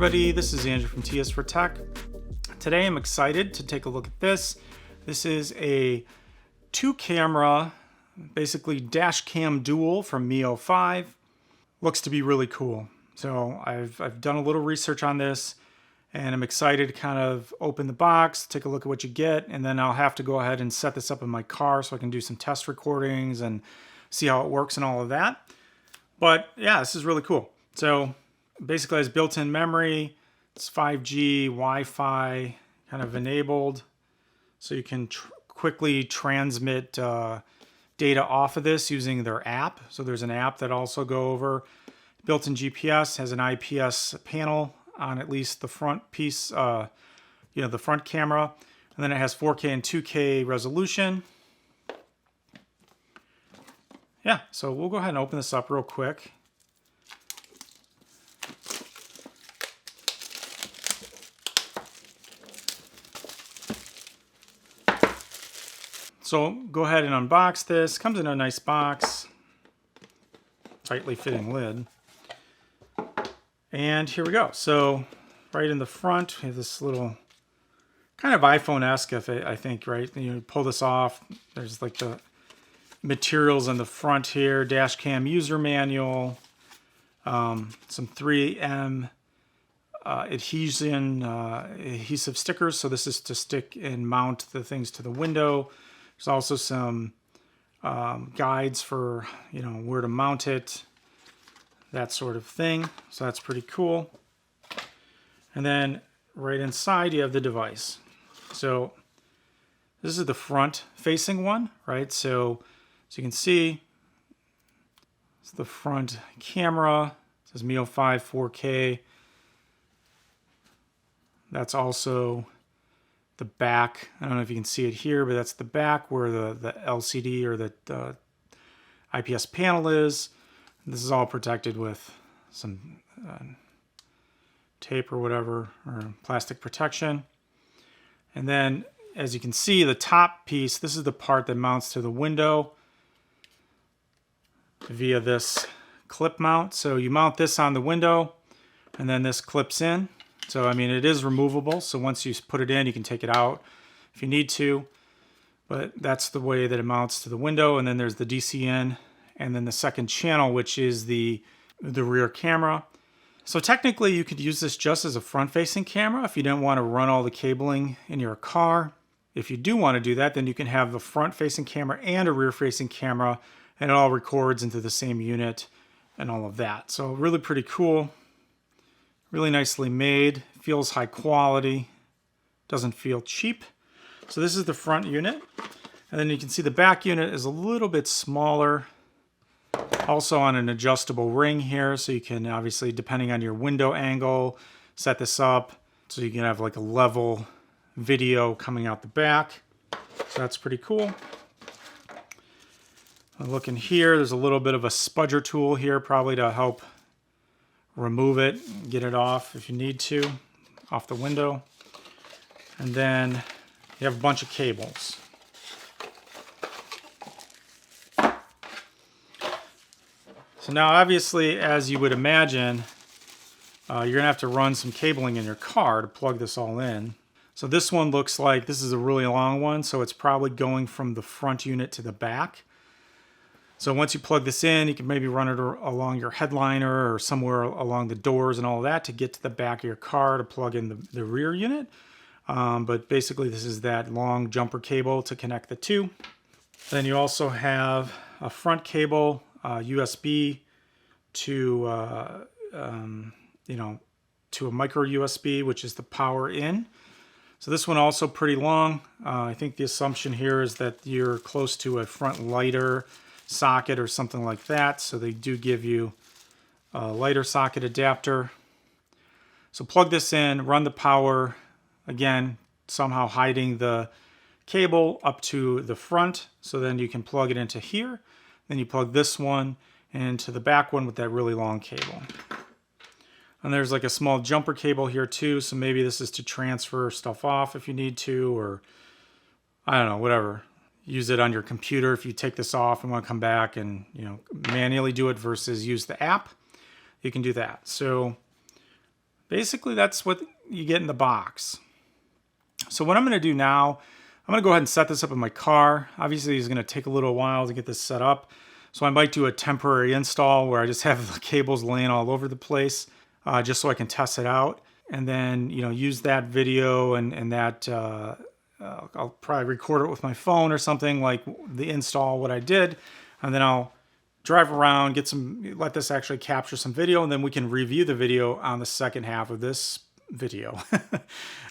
everybody, this is Andrew from TS for Tech. Today I'm excited to take a look at this. This is a 2-camera, basically dash cam dual from Miofive. Looks to be really cool. So I've done a little research on this and I'm excited to kind of open the box, take a look at what you get, and then I'll have to go ahead and set this up in my car so I can do some test recordings and see how it works and all of that. But yeah, this is really cool. So basically it has built-in memory. It's 5G, Wi-Fi kind of enabled. So you can quickly transmit data off of this using their app. So there's an app that also go over. Built-in GPS, has an IPS panel on at least the front piece, the front camera. And then it has 4K and 2K resolution. Yeah, so we'll go ahead and open this up real quick. So go ahead and unbox this. Comes in a nice box, tightly fitting lid. And here we go. So right in the front, we have this little kind of iPhone-esque, I think, right? You pull this off. There's like the materials in the front here, dash cam user manual, some 3M adhesive stickers. So this is to stick and mount the things to the window. There's also some guides for, where to mount it, that sort of thing. So that's pretty cool. And then right inside you have the device. So this is the front facing one, right? So as you can see, it's the front camera. It says Miofive 4K. That's also the back. I don't know if you can see it here, but that's the back where the LCD or the IPS panel is. This is all protected with some tape or whatever, or plastic protection. And then as you can see, the top piece, this is the part that mounts to the window via this clip mount. So you mount this on the window and then this clips in. So, I mean, it is removable. So once you put it in, you can take it out if you need to. But that's the way that it mounts to the window. And then there's the DC in, and then the second channel, which is the rear camera. So technically, you could use this just as a front-facing camera if you don't want to run all the cabling in your car. If you do want to do that, then you can have a front-facing camera and a rear-facing camera, and it all records into the same unit and all of that. So really pretty cool. Really nicely made, feels high quality, doesn't feel cheap. So this is the front unit. And then you can see the back unit is a little bit smaller. Also on an adjustable ring here, so you can obviously, depending on your window angle, set this up so you can have like a level video coming out the back. So that's pretty cool. Look in here, there's a little bit of a spudger tool here, probably to help remove it, get it off if you need to, off the window. And then you have a bunch of cables. So now obviously, as you would imagine, you're gonna have to run some cabling in your car to plug this all in. So this one looks like this is a really long one, so it's probably going from the front unit to the back. So once you plug this in, you can maybe run it along your headliner or somewhere along the doors and all of that to get to the back of your car to plug in the rear unit. But basically this is that long jumper cable to connect the two. Then you also have a front cable, USB to to a micro USB, which is the power in. So this one also pretty long. I think the assumption here is that you're close to a front lighter socket or something like that, so they do give you a lighter socket adapter. So plug this in, run the power, again somehow hiding the cable up to the front, so then you can plug it into here. Then you plug this one into the back one with that really long cable. And there's like a small jumper cable here too, so maybe this is to transfer stuff off if you need to, or I don't know, whatever. Use it on your computer if you take this off and want to come back and manually do it versus use the app. You can do that. So basically that's what you get in the box. So what I'm going to do now, I'm going to go ahead and set this up in my car. Obviously, it's going to take a little while to get this set up. So I might do a temporary install where I just have the cables laying all over the place, just so I can test it out. And then, use that video and that, I'll probably record it with my phone or something, like the install, what I did. And then I'll drive around, let this actually capture some video, and then we can review the video on the second half of this video.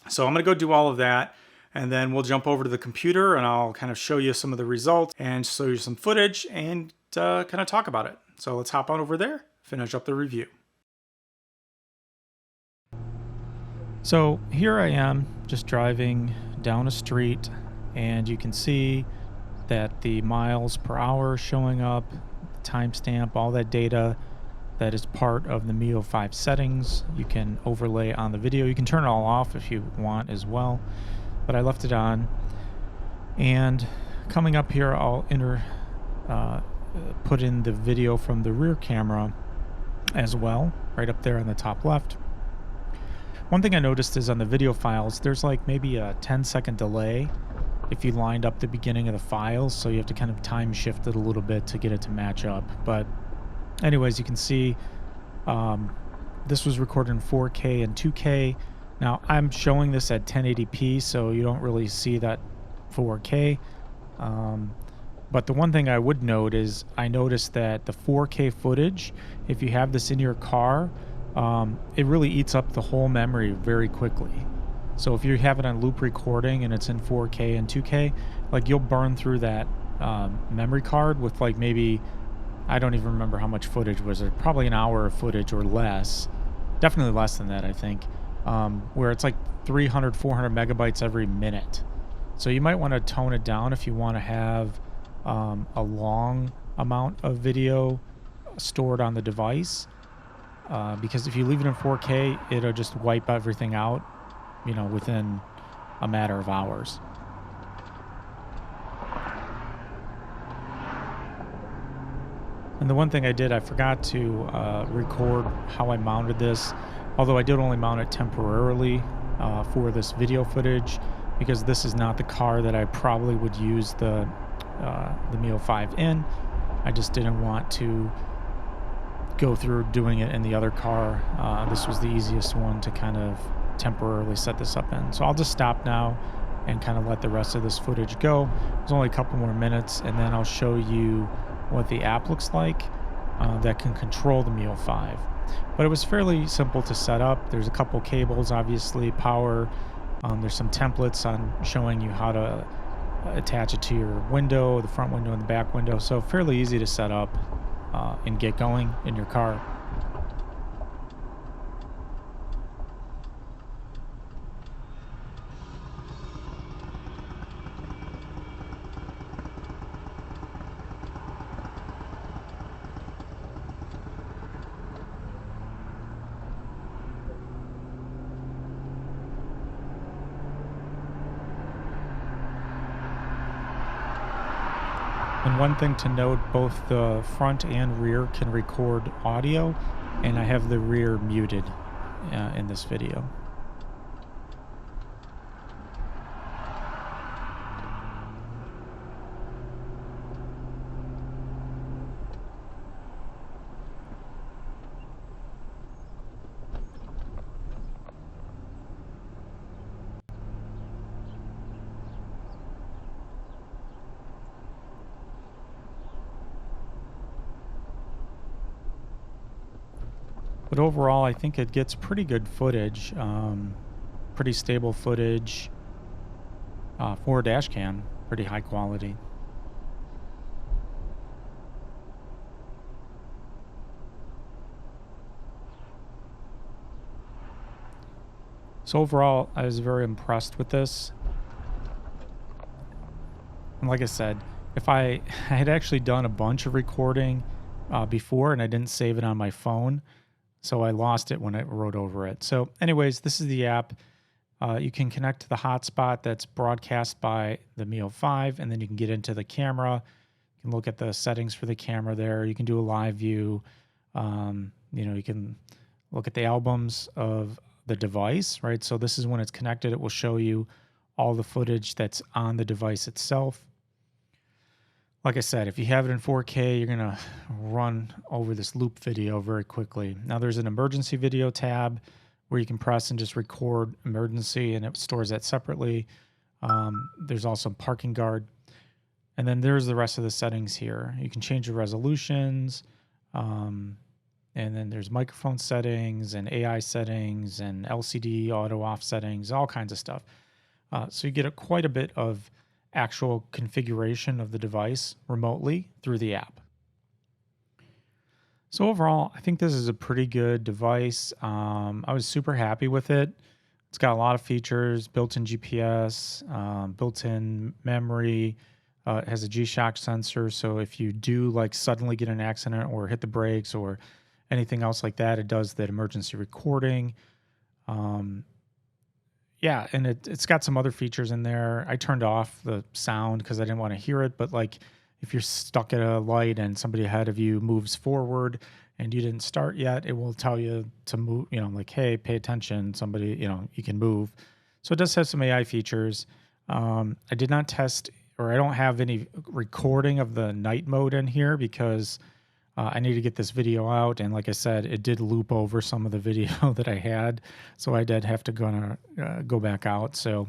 So I'm going to go do all of that, and then we'll jump over to the computer and I'll kind of show you some of the results and show you some footage and kind of talk about it. So let's hop on over there, finish up the review. So here I am just driving down a street, and you can see that the miles per hour showing up, timestamp, all that data that is part of the Miofive settings. You can overlay on the video. You can turn it all off if you want as well, but I left it on. And coming up here, I'll put in the video from the rear camera as well, right up there on the top left. One thing I noticed is on the video files, there's like maybe a 10-second delay if you lined up the beginning of the files, so you have to kind of time shift it a little bit to get it to match up. But anyways, you can see this was recorded in 4K and 2K. Now I'm showing this at 1080p, so you don't really see that 4K. But the one thing I would note is I noticed that the 4K footage, if you have this in your car, it really eats up the whole memory very quickly. So if you have it on loop recording and it's in 4K and 2K, like you'll burn through that memory card with like maybe, I don't even remember how much footage was it, probably an hour of footage or less, definitely less than that I think, where it's like 300, 400 megabytes every minute. So you might want to tone it down if you want to have a long amount of video stored on the device, because if you leave it in 4K, it'll just wipe everything out, within a matter of hours. And the one thing I did, I forgot to record how I mounted this, although I did only mount it temporarily for this video footage, because this is not the car that I probably would use the Miofive in. I just didn't want to go through doing it in the other car. This was the easiest one to kind of temporarily set this up in. So I'll just stop now and kind of let the rest of this footage go. There's only a couple more minutes, and then I'll show you what the app looks like that can control the Miofive. But it was fairly simple to set up. There's a couple cables, obviously, power. There's some templates on showing you how to attach it to your window, the front window and the back window. So fairly easy to set up and get going in your car. And one thing to note, both the front and rear can record audio, and I have the rear muted in this video. But overall, I think it gets pretty good footage, pretty stable footage for a dash cam, pretty high quality. So overall, I was very impressed with this. And like I said, if I had actually done a bunch of recording before and I didn't save it on my phone, so I lost it when I wrote over it. So anyways, this is the app. You can connect to the hotspot that's broadcast by the Miofive, and then you can get into the camera. You can look at the settings for the camera there. You can do a live view. You can look at the albums of the device, right? So this is when it's connected. It will show you all the footage that's on the device itself. Like I said, if you have it in 4K, you're going to run over this loop video very quickly. Now there's an emergency video tab where you can press and just record emergency, and it stores that separately. There's also parking guard. And then there's the rest of the settings here. You can change the resolutions. And then there's microphone settings and AI settings and LCD auto off settings, all kinds of stuff. So you get quite a bit of actual configuration of the device remotely through the app. So overall, I think this is a pretty good device. I was super happy with it. It's got a lot of features, built-in GPS, built-in memory. It has a G-Shock sensor, so if you do like suddenly get in an accident or hit the brakes or anything else like that, it does that emergency recording. Yeah, and it's got some other features in there. I turned off the sound because I didn't want to hear it, but like if you're stuck at a light and somebody ahead of you moves forward and you didn't start yet, it will tell you to move, like, hey, pay attention, somebody, you can move. So it does have some AI features. I did not test, or I don't have any recording of the night mode in here because I need to get this video out, and like I said, it did loop over some of the video that I had, so I did have to go back out. So,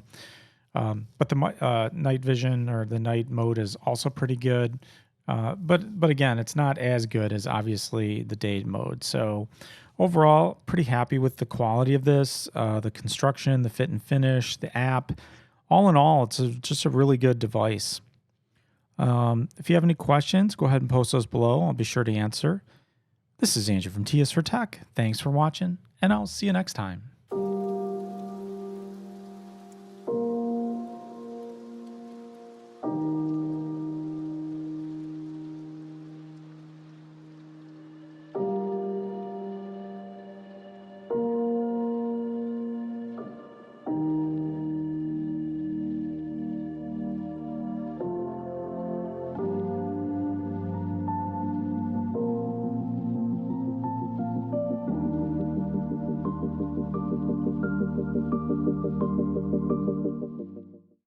but the night vision or the night mode is also pretty good, but again, it's not as good as obviously the day mode. So, overall, pretty happy with the quality of this, the construction, the fit and finish, the app. All in all, it's just a really good device. If you have any questions, go ahead and post those below. I'll be sure to answer. This is Andrew from TS for Tech. Thanks for watching, and I'll see you next time.